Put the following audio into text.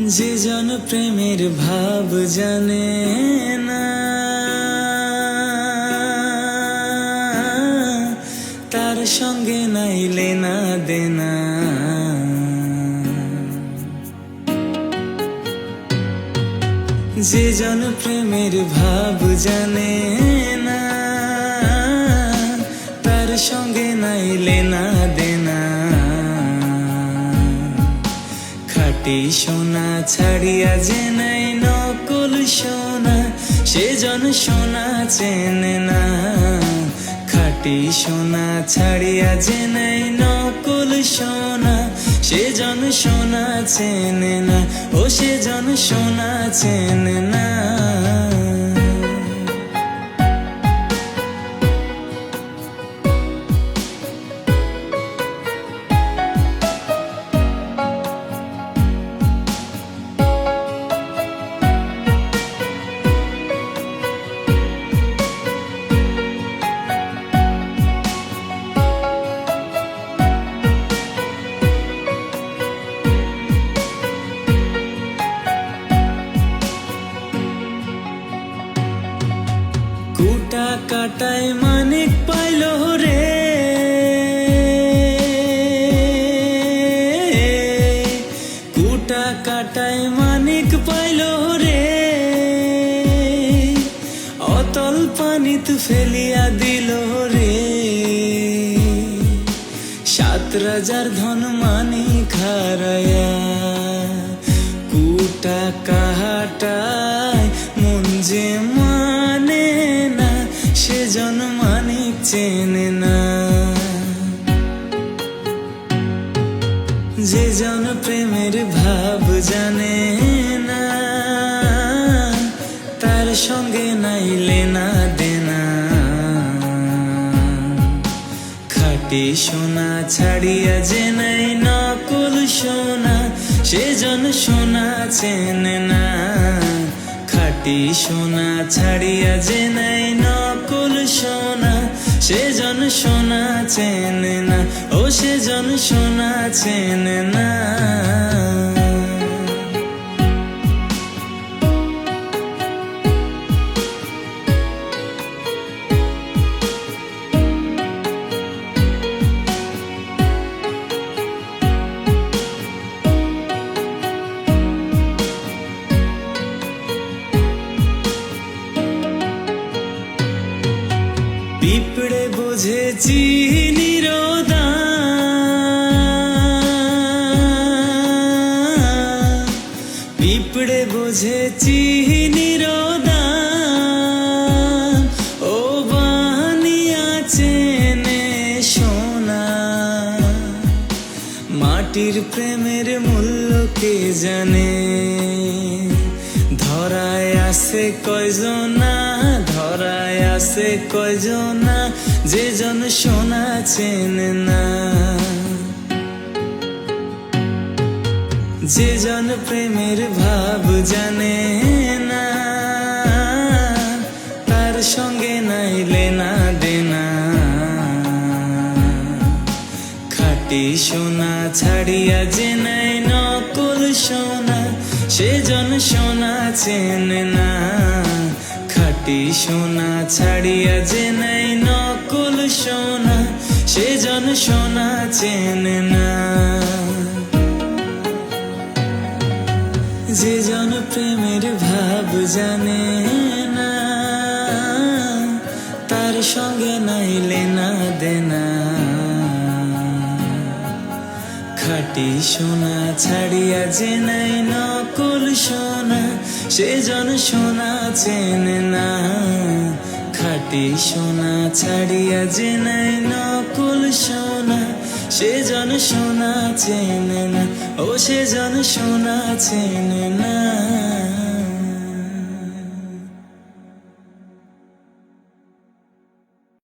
যে জন প্রেমের ভাব জানে না, তার সঙ্গে নাইলে না দেনা। যে জন প্রেমের ভাব জানে না, তার সঙ্গে নাইলে না দেনা। খাঁটি সোনা ছাড়িয়া যে নাই নকল সোনা, সে জন সোনা চেনে না। খাঁটি সোনা ছাড়িয়া যে নাই নকল সোনা, সে জন সোনা চেনে না। ও সে জন সোনা চেনে না। কুটা কাটায় মানিক পাইল রে, কুটা কাটায় মানিক পাইল রে। অতল পানিত ফেলিয়া দিল রে। 7 রাজার ধন মানিক হারায়া, কুটা কাটায় মন যে মানে না, সে জন মানিক চেনে না। যে জন প্রেমের ভাব জানে না, তার সঙ্গে নাইলে না দেনা। খাঁটি সোনা ছাড়িয়া যে নাই নকল সোনা, সে জন সোনা চেনে না। খাঁটি সোনা ছাড়িয়া যে নাই নকল সোনা, সে জন সোনা চেনে না। ও সে জন সোনা চেনে না। পিঁপড়ে বোঝে চিনির দাম, পিঁপড়ে বোঝে চিনির দাম। ও বানিয়া চেনে সোনা, মাটির প্রেমের মূল্য কে জানে। ধরায় আছে কয়জনা, ধরায় আছে কয়জনা, যে জন সোনা চেনে না। যে জন প্রেমের ভাব জানে না, তার সঙ্গে নাইলে না দেনা। খাঁটি সোনা ছাড়িয়া যে নাই নকল সোনা, সে জন সোনা চেনে না। খাঁটি সোনা ছাড়িয়া যে নাই নকল সোনা, সে জন সোনা চেনে না। যে জন প্রেমের ভাব জানে না, তার সঙ্গে নাইলে না দেনা। খাঁটি সোনা ছাড়িয়া যে নাই নকল সোনা, সে জন সোনা চেনে না। খাঁটি সোনা ছাড়িয়া যে নাই নকল সোনা, সে জন সোনা চেনে না। ও সে জন সোনা চেনে না।